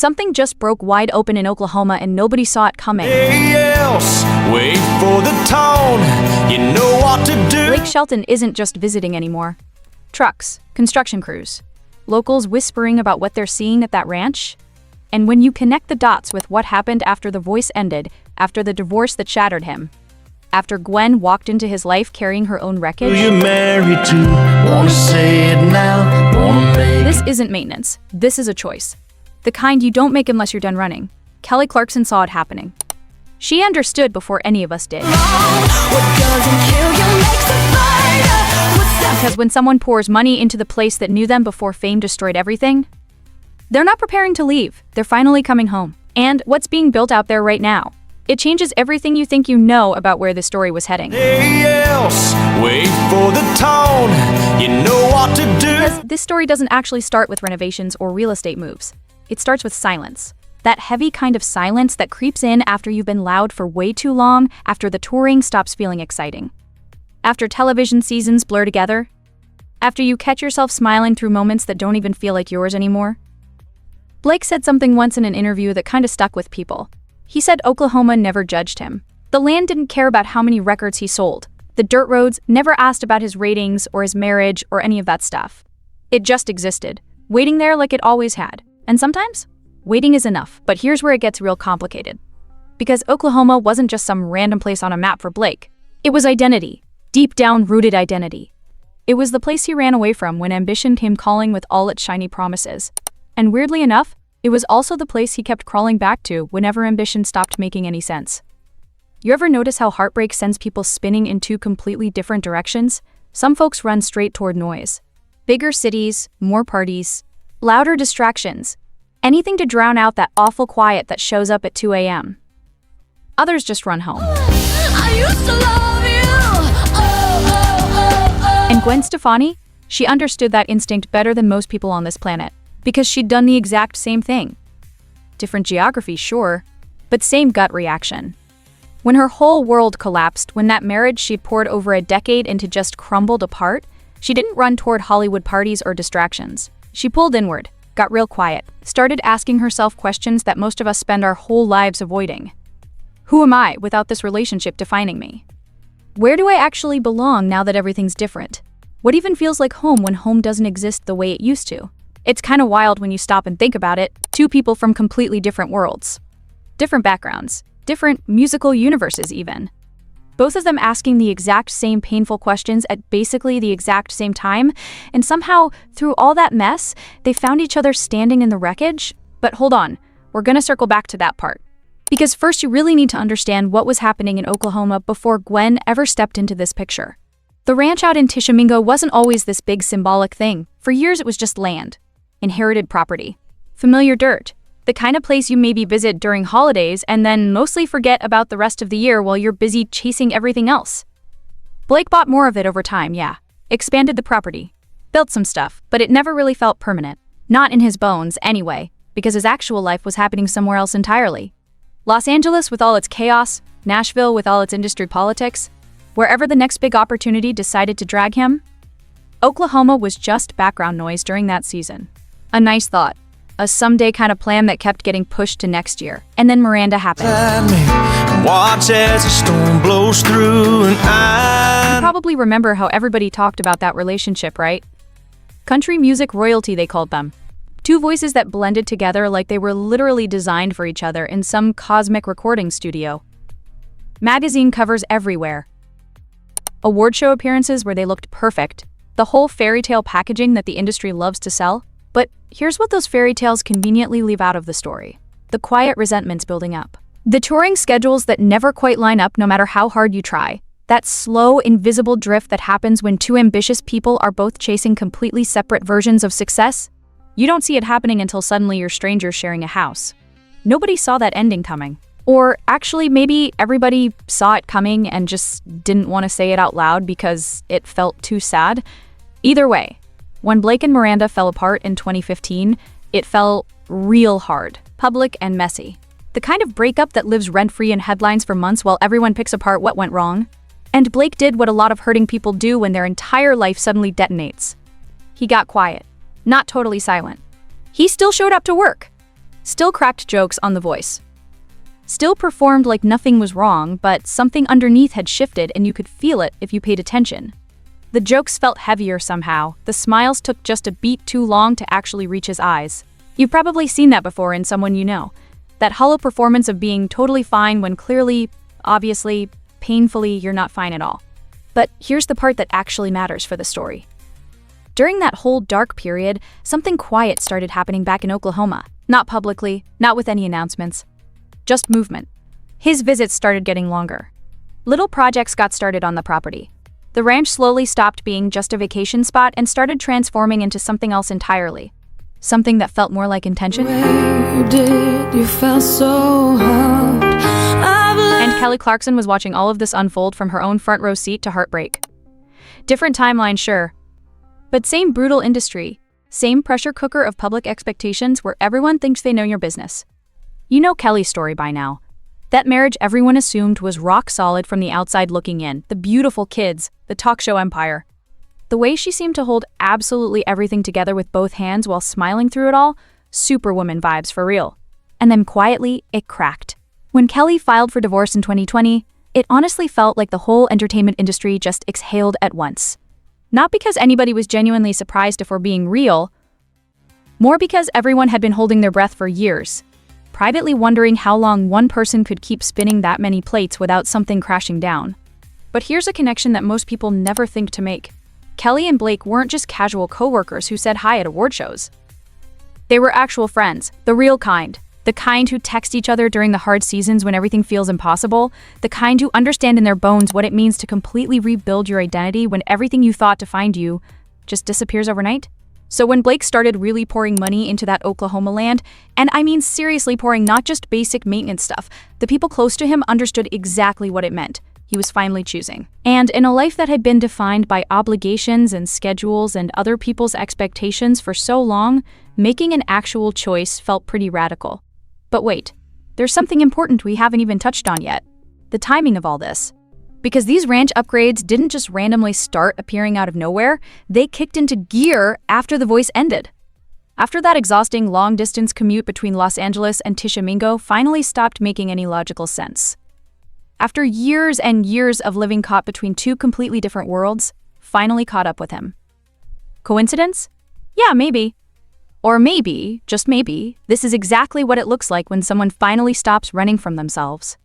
Something just broke wide open in Oklahoma and nobody saw it coming. Else, wait for the tone, you know what to do. Blake Shelton isn't just visiting anymore. Trucks, construction crews, locals whispering about what they're seeing at that ranch. And when you connect the dots with what happened after the voice ended, after the divorce that shattered him, after Gwen walked into his life carrying her own wreckage. Who you married to? Wanna say it now? Wanna make This isn't maintenance. This is a choice. The kind you don't make unless you're done running. Kelly Clarkson saw it happening. She understood before any of us did. Because when someone pours money into the place that knew them before fame destroyed everything, they're not preparing to leave. They're finally coming home. And what's being built out there right now? It changes everything you think you know about where the story was heading. else, wait for the tone, you know what to do. Because this story doesn't actually start with renovations or real estate moves. It starts with silence. That heavy kind of silence that creeps in after you've been loud for way too long, after the touring stops feeling exciting. After television seasons blur together. After you catch yourself smiling through moments that don't even feel like yours anymore. Blake said something once in an interview that kind of stuck with people. He said Oklahoma never judged him. The land didn't care about how many records he sold. The dirt roads never asked about his ratings or his marriage or any of that stuff. It just existed, waiting there like it always had. And sometimes, waiting is enough. But here's where it gets real complicated. Because Oklahoma wasn't just some random place on a map for Blake. It was identity. Deep down rooted identity. It was the place he ran away from when ambition came calling with all its shiny promises. And weirdly enough, it was also the place he kept crawling back to whenever ambition stopped making any sense. You ever notice how heartbreak sends people spinning in two completely different directions? Some folks run straight toward noise. Bigger cities, more parties, louder distractions. Anything to drown out that awful quiet that shows up at 2 a.m. Others just run home. I used to love you. And Gwen Stefani? She understood that instinct better than most people on this planet. Because she'd done the exact same thing. Different geography, sure, but same gut reaction. When her whole world collapsed, when that marriage she'd poured over a decade into just crumbled apart, she didn't run toward Hollywood parties or distractions. She pulled inward, got real quiet, started asking herself questions that most of us spend our whole lives avoiding. Who am I without this relationship defining me? Where do I actually belong now that everything's different? What even feels like home when home doesn't exist the way it used to? It's kind of wild when you stop and think about it. Two people from completely different worlds. Different backgrounds. Different musical universes even. Both of them asking the exact same painful questions at basically the exact same time, and somehow, through all that mess, they found each other standing in the wreckage. But hold on, we're gonna circle back to that part. Because first you really need to understand what was happening in Oklahoma before Gwen ever stepped into this picture. The ranch out in Tishomingo wasn't always this big symbolic thing. For years it was just land. Inherited property. Familiar dirt. The kind of place you maybe visit during holidays and then mostly forget about the rest of the year while you're busy chasing everything else. Blake bought more of it over time, yeah. Expanded the property. Built some stuff, but it never really felt permanent. Not in his bones, anyway, because his actual life was happening somewhere else entirely. Los Angeles with all its chaos, Nashville with all its industry politics, wherever the next big opportunity decided to drag him. Oklahoma was just background noise during that season. A nice thought. A someday kind of plan that kept getting pushed to next year. And then Miranda happened. Watch as the storm blows through and You probably remember how everybody talked about that relationship, right? Country music royalty, they called them. Two voices that blended together like they were literally designed for each other in some cosmic recording studio. Magazine covers everywhere. Award show appearances where they looked perfect. The whole fairy tale packaging that the industry loves to sell. But here's what those fairy tales conveniently leave out of the story. The quiet resentments building up. The touring schedules that never quite line up no matter how hard you try. That slow, invisible drift that happens when two ambitious people are both chasing completely separate versions of success. You don't see it happening until suddenly you're strangers sharing a house. Nobody saw that ending coming. Or actually, maybe everybody saw it coming and just didn't want to say it out loud because it felt too sad. Either way, when Blake and Miranda fell apart in 2015, it fell real hard, public and messy. The kind of breakup that lives rent-free in headlines for months while everyone picks apart what went wrong. And Blake did what a lot of hurting people do when their entire life suddenly detonates. He got quiet, not totally silent. He still showed up to work. Still cracked jokes on The Voice. Still performed like nothing was wrong, but something underneath had shifted and you could feel it if you paid attention. The jokes felt heavier somehow. The smiles took just a beat too long to actually reach his eyes. You've probably seen that before in someone you know. That hollow performance of being totally fine when clearly, obviously, painfully, you're not fine at all. But here's the part that actually matters for the story. During that whole dark period, something quiet started happening back in Oklahoma. Not publicly, not with any announcements. Just movement. His visits started getting longer. Little projects got started on the property. The ranch slowly stopped being just a vacation spot and started transforming into something else entirely. Something that felt more like intention. You did, you felt so hard. And Kelly Clarkson was watching all of this unfold from her own front row seat to heartbreak. Different timeline, sure. But same brutal industry. Same pressure cooker of public expectations where everyone thinks they know your business. You know Kelly's story by now. That marriage everyone assumed was rock solid from the outside looking in, the beautiful kids, the talk show empire. The way she seemed to hold absolutely everything together with both hands while smiling through it all, superwoman vibes for real. And then quietly, it cracked. When Kelly filed for divorce in 2020, it honestly felt like the whole entertainment industry just exhaled at once. Not because anybody was genuinely surprised if we're being real, more because everyone had been holding their breath for years, privately wondering how long one person could keep spinning that many plates without something crashing down. But here's a connection that most people never think to make. Kelly and Blake weren't just casual coworkers who said hi at award shows. They were actual friends, the real kind. The kind who text each other during the hard seasons when everything feels impossible. The kind who understand in their bones what it means to completely rebuild your identity when everything you thought defined you just disappears overnight. So when Blake started really pouring money into that Oklahoma land, and I mean seriously pouring, not just basic maintenance stuff, the people close to him understood exactly what it meant. He was finally choosing. And in a life that had been defined by obligations and schedules and other people's expectations for so long, making an actual choice felt pretty radical. But wait, there's something important we haven't even touched on yet. The timing of all this. Because these ranch upgrades didn't just randomly start appearing out of nowhere, they kicked into gear after The Voice ended. After that exhausting long-distance commute between Los Angeles and Tishomingo finally stopped making any logical sense. After years and years of living caught between two completely different worlds, finally caught up with him. Coincidence? Yeah, maybe. Or maybe, just maybe, this is exactly what it looks like when someone finally stops running from themselves.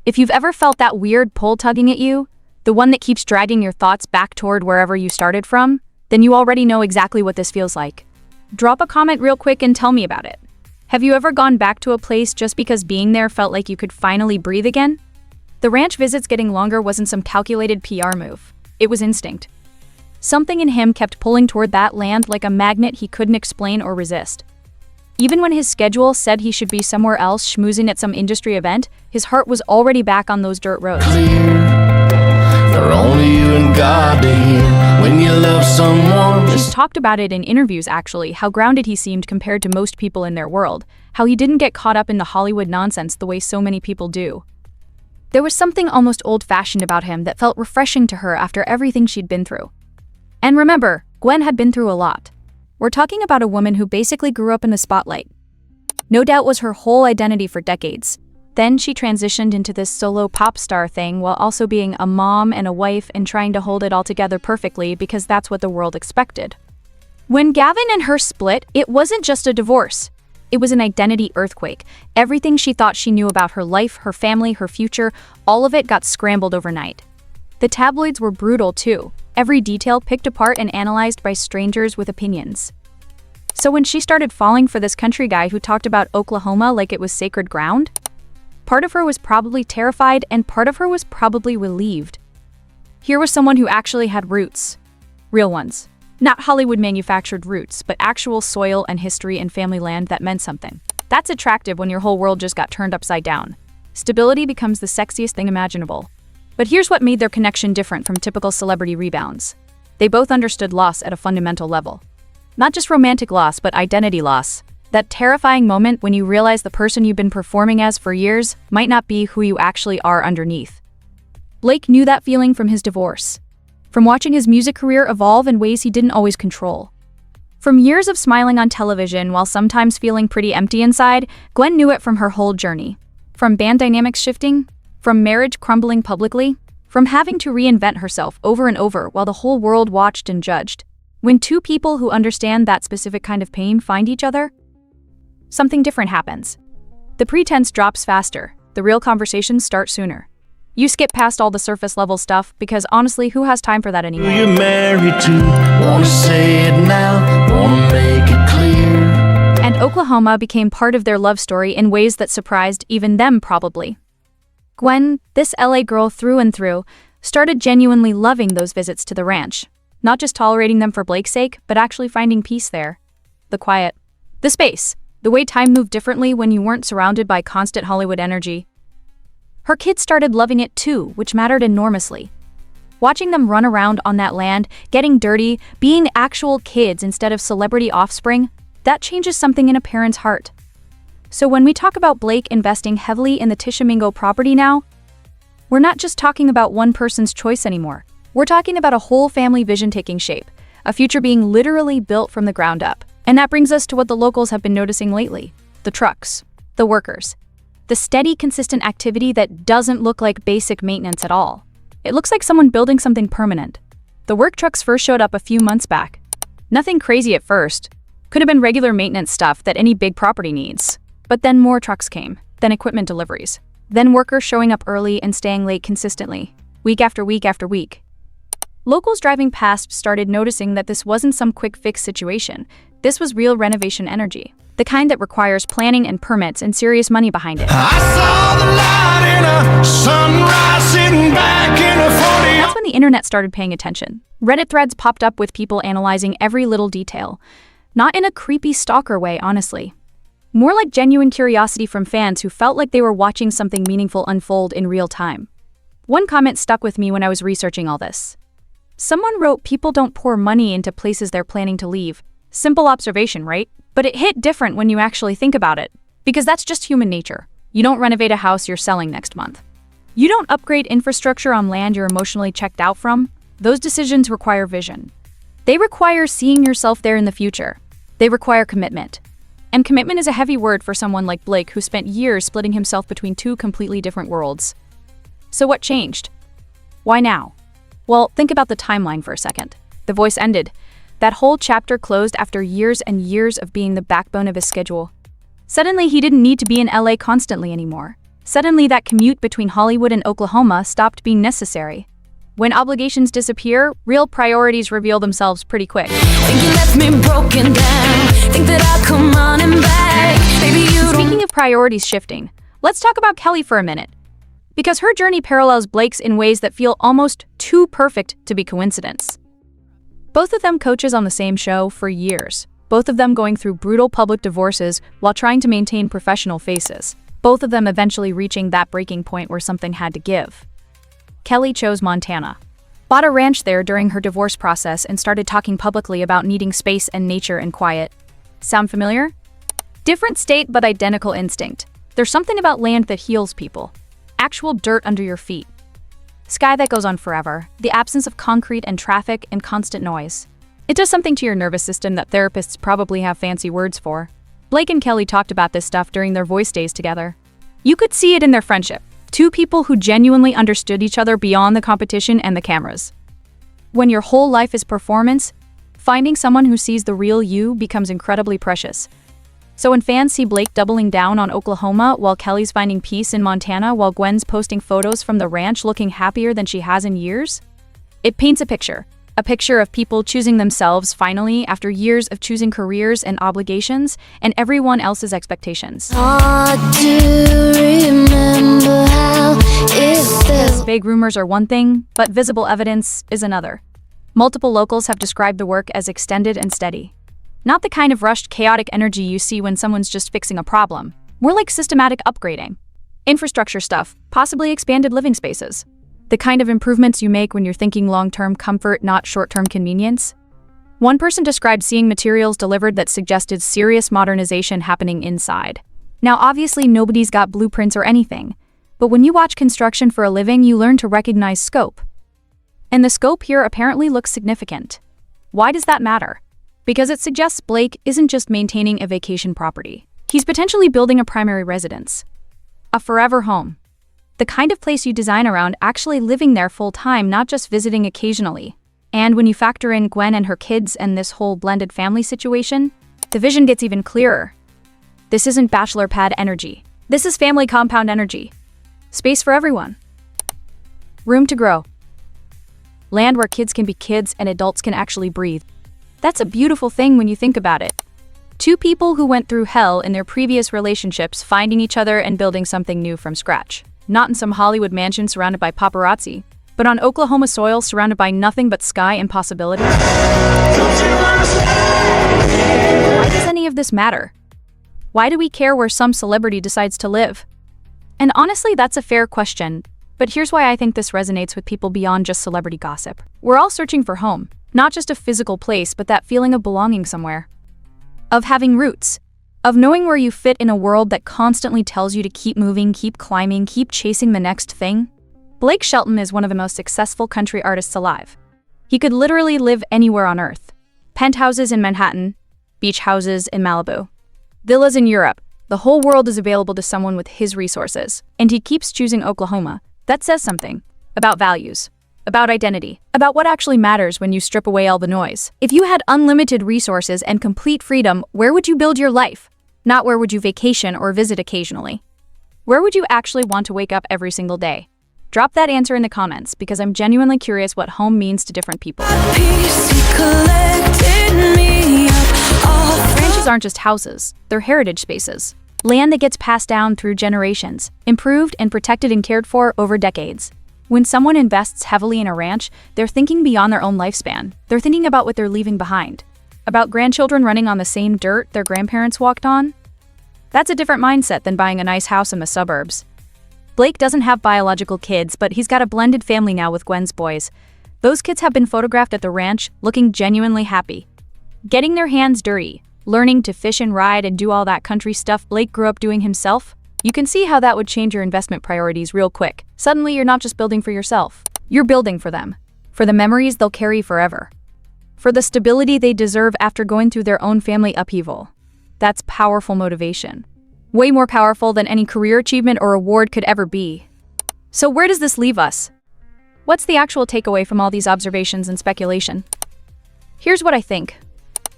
If you've ever felt that weird pull tugging at you, the one that keeps dragging your thoughts back toward wherever you started from, then you already know exactly what this feels like. Drop a comment real quick and tell me about it. Have you ever gone back to a place just because being there felt like you could finally breathe again? The ranch visits getting longer wasn't some calculated PR move. It was instinct. Something in him kept pulling toward that land like a magnet he couldn't explain or resist. Even when his schedule said he should be somewhere else schmoozing at some industry event, his heart was already back on those dirt roads. For only you and God to hear when you love someone. He's talked about it in interviews actually, how grounded he seemed compared to most people in their world, how he didn't get caught up in the Hollywood nonsense the way so many people do. There was something almost old-fashioned about him that felt refreshing to her after everything she'd been through. And remember, Gwen had been through a lot. We're talking about a woman who basically grew up in the spotlight. No doubt was her whole identity for decades. Then she transitioned into this solo pop star thing while also being a mom and a wife and trying to hold it all together perfectly because that's what the world expected. When Gavin and her split, it wasn't just a divorce. It was an identity earthquake. Everything she thought she knew about her life, her family, her future, all of it got scrambled overnight. The tabloids were brutal too. Every detail picked apart and analyzed by strangers with opinions. So when she started falling for this country guy who talked about Oklahoma like it was sacred ground, part of her was probably terrified and part of her was probably relieved. Here was someone who actually had roots. Real ones. Not Hollywood-manufactured roots, but actual soil and history and family land that meant something. That's attractive when your whole world just got turned upside down. Stability becomes the sexiest thing imaginable. But here's what made their connection different from typical celebrity rebounds. They both understood loss at a fundamental level. Not just romantic loss, but identity loss. That terrifying moment when you realize the person you've been performing as for years might not be who you actually are underneath. Blake knew that feeling from his divorce. From watching his music career evolve in ways he didn't always control. From years of smiling on television while sometimes feeling pretty empty inside, Gwen knew it from her whole journey. From band dynamics shifting, from marriage crumbling publicly, from having to reinvent herself over and over while the whole world watched and judged. When two people who understand that specific kind of pain find each other, something different happens. The pretense drops faster, the real conversations start sooner. You skip past all the surface level stuff because honestly, who has time for that anymore? Who you're married to, wanna say it now, wanna make it clear. And Oklahoma became part of their love story in ways that surprised even them probably. Gwen, this LA girl through and through, started genuinely loving those visits to the ranch. Not just tolerating them for Blake's sake, but actually finding peace there. The quiet. The space. The way time moved differently when you weren't surrounded by constant Hollywood energy. Her kids started loving it too, which mattered enormously. Watching them run around on that land, getting dirty, being actual kids instead of celebrity offspring, that changes something in a parent's heart. So when we talk about Blake investing heavily in the Tishomingo property now, we're not just talking about one person's choice anymore. We're talking about a whole family vision taking shape, a future being literally built from the ground up. And that brings us to what the locals have been noticing lately. The trucks, the workers, the steady, consistent activity that doesn't look like basic maintenance at all. It looks like someone building something permanent. The work trucks first showed up a few months back. Nothing crazy at first. Could have been regular maintenance stuff that any big property needs. But then more trucks came, then equipment deliveries, then workers showing up early and staying late consistently, week after week after week. Locals driving past started noticing that this wasn't some quick fix situation. This was real renovation energy, the kind that requires planning and permits and serious money behind it. I saw the light in a sunrise sitting back in a 40. That's when the internet started paying attention. Reddit threads popped up with people analyzing every little detail. Not in a creepy stalker way, honestly. More like genuine curiosity from fans who felt like they were watching something meaningful unfold in real time. One comment stuck with me when I was researching all this. Someone wrote, "People don't pour money into places they're planning to leave." Simple observation, right? But it hit different when you actually think about it. Because that's just human nature. You don't renovate a house you're selling next month. You don't upgrade infrastructure on land you're emotionally checked out from. Those decisions require vision. They require seeing yourself there in the future. They require commitment. And commitment is a heavy word for someone like Blake who spent years splitting himself between two completely different worlds. So what changed? Why now? Well, think about the timeline for a second. The voice ended. That whole chapter closed after years and years of being the backbone of his schedule. Suddenly, he didn't need to be in LA constantly anymore. Suddenly, that commute between Hollywood and Oklahoma stopped being necessary. When obligations disappear, real priorities reveal themselves pretty quick. Think you left me broken down. Think that I'll come running back. Maybe you don't. Speaking of priorities shifting, let's talk about Kelly for a minute. Because her journey parallels Blake's in ways that feel almost too perfect to be coincidence. Both of them coaches on the same show for years. Both of them going through brutal public divorces while trying to maintain professional faces. Both of them eventually reaching that breaking point where something had to give. Kelly chose Montana. Bought a ranch there during her divorce process and started talking publicly about needing space and nature and quiet. Sound familiar? Different state but identical instinct. There's something about land that heals people. Actual dirt under your feet. Sky that goes on forever. The absence of concrete and traffic and constant noise. It does something to your nervous system that therapists probably have fancy words for. Blake and Kelly talked about this stuff during their voice days together. You could see it in their friendship. Two people who genuinely understood each other beyond the competition and the cameras. When your whole life is performance, finding someone who sees the real you becomes incredibly precious. So when fans see Blake doubling down on Oklahoma while Kelly's finding peace in Montana while Gwen's posting photos from the ranch looking happier than she has in years, it paints a picture of people choosing themselves finally after years of choosing careers and obligations and everyone else's expectations. Hard to remember how it felt. Vague rumors are one thing, but visible evidence is another. Multiple locals have described the work as extended and steady. Not the kind of rushed, chaotic energy you see when someone's just fixing a problem. More like systematic upgrading. Infrastructure stuff, possibly expanded living spaces. The kind of improvements you make when you're thinking long-term comfort, not short-term convenience. One person described seeing materials delivered that suggested serious modernization happening inside. Now, obviously, nobody's got blueprints or anything, but when you watch construction for a living, you learn to recognize scope. And the scope here apparently looks significant. Why does that matter? because it suggests Blake isn't just maintaining a vacation property. He's potentially building a primary residence. A forever home. The kind of place you design around actually living there full-time, not just visiting occasionally. And when you factor in Gwen and her kids and this whole blended family situation, the vision gets even clearer. This isn't bachelor pad energy. This is family compound energy. Space for everyone. Room to grow. Land where kids can be kids and adults can actually breathe. That's a beautiful thing when you think about it. Two people who went through hell in their previous relationships finding each other and building something new from scratch. Not in some Hollywood mansion surrounded by paparazzi, but on Oklahoma soil surrounded by nothing but sky and possibility. Why does any of this matter? Why do we care where some celebrity decides to live? And honestly, that's a fair question, but here's why I think this resonates with people beyond just celebrity gossip. We're all searching for home, not just a physical place, but that feeling of belonging somewhere. Of having roots. Of knowing where you fit in a world that constantly tells you to keep moving, keep climbing, keep chasing the next thing. Blake Shelton is one of the most successful country artists alive. He could literally live anywhere on Earth. Penthouses in Manhattan, beach houses in Malibu, villas in Europe. The whole world is available to someone with his resources. And he keeps choosing Oklahoma. That says something. About values. About identity. About what actually matters when you strip away all the noise. If you had unlimited resources and complete freedom, where would you build your life? Not where would you vacation or visit occasionally. Where would you actually want to wake up every single day? Drop that answer in the comments because I'm genuinely curious what home means to different people. Ranches aren't just houses, they're heritage spaces. Land that gets passed down through generations, improved and protected and cared for over decades. When someone invests heavily in a ranch, they're thinking beyond their own lifespan. They're thinking about what they're leaving behind. About grandchildren running on the same dirt their grandparents walked on. That's a different mindset than buying a nice house in the suburbs. Blake doesn't have biological kids, but he's got a blended family now with Gwen's boys. Those kids have been photographed at the ranch, looking genuinely happy. Getting their hands dirty, learning to fish and ride and do all that country stuff Blake grew up doing himself. You can see how that would change your investment priorities real quick. Suddenly, you're not just building for yourself. You're building for them. For the memories they'll carry forever. For the stability they deserve after going through their own family upheaval. That's powerful motivation. Way more powerful than any career achievement or award could ever be. So where does this leave us? What's the actual takeaway from all these observations and speculation? Here's what I think.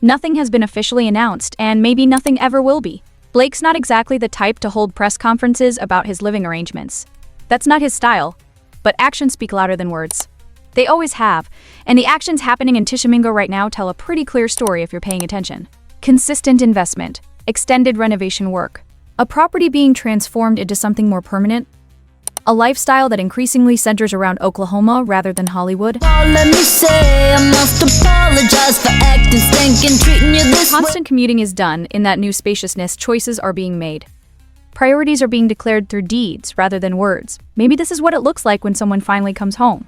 Nothing has been officially announced, and maybe nothing ever will be. Blake's not exactly the type to hold press conferences about his living arrangements. That's not his style, but actions speak louder than words. They always have, and the actions happening in Tishomingo right now tell a pretty clear story if you're paying attention. Consistent investment, extended renovation work, a property being transformed into something more permanent, a lifestyle that increasingly centers around Oklahoma rather than Hollywood. Let me say I must apologize for acting stinking, treating you this way. Constant commuting is done. In that new spaciousness, choices are being made. Priorities are being declared through deeds rather than words. Maybe this is what it looks like when someone finally comes home.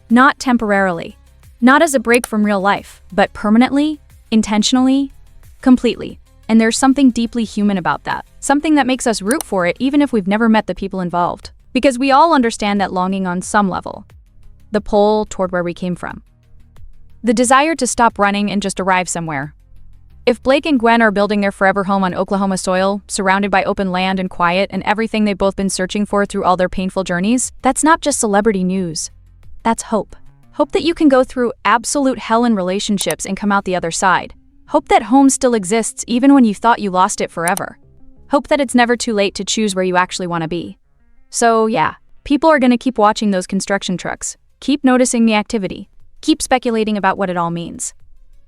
Not temporarily, not as a break from real life, but permanently, intentionally, completely. And there's something deeply human about that. Something that makes us root for it even if we've never met the people involved. Because we all understand that longing on some level. The pull toward where we came from. The desire to stop running and just arrive somewhere. If Blake and Gwen are building their forever home on Oklahoma soil, surrounded by open land and quiet and everything they've both been searching for through all their painful journeys, that's not just celebrity news. That's hope. Hope that you can go through absolute hell in relationships and come out the other side. Hope that home still exists even when you thought you lost it forever. Hope that it's never too late to choose where you actually want to be. So yeah, people are going to keep watching those construction trucks, keep noticing the activity, keep speculating about what it all means.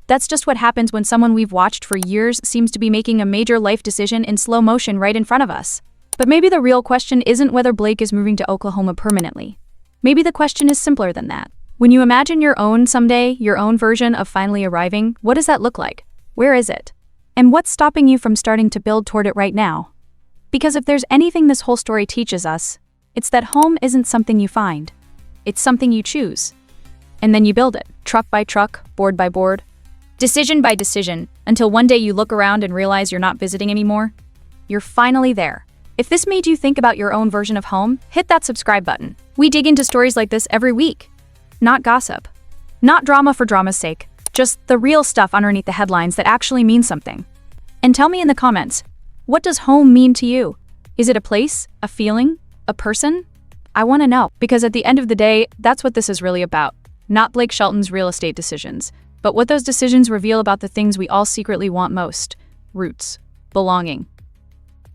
That's just what happens when someone we've watched for years seems to be making a major life decision in slow motion right in front of us. But maybe the real question isn't whether Blake is moving to Oklahoma permanently. Maybe the question is simpler than that. When you imagine your own someday, your own version of finally arriving, what does that look like? Where is it? And what's stopping you from starting to build toward it right now? Because if there's anything this whole story teaches us, it's that home isn't something you find. It's something you choose. And then you build it, truck by truck, board by board, decision by decision, until one day you look around and realize you're not visiting anymore. You're finally there. If this made you think about your own version of home, hit that subscribe button. We dig into stories like this every week. Not gossip. Not drama for drama's sake. Just the real stuff underneath the headlines that actually means something. And tell me in the comments, what does home mean to you? Is it a place, a feeling, a person? I want to know, because at the end of the day, that's what this is really about. Not Blake Shelton's real estate decisions, but what those decisions reveal about the things we all secretly want most: roots, belonging,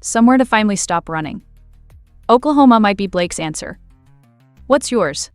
somewhere to finally stop running. Oklahoma might be Blake's answer. What's yours?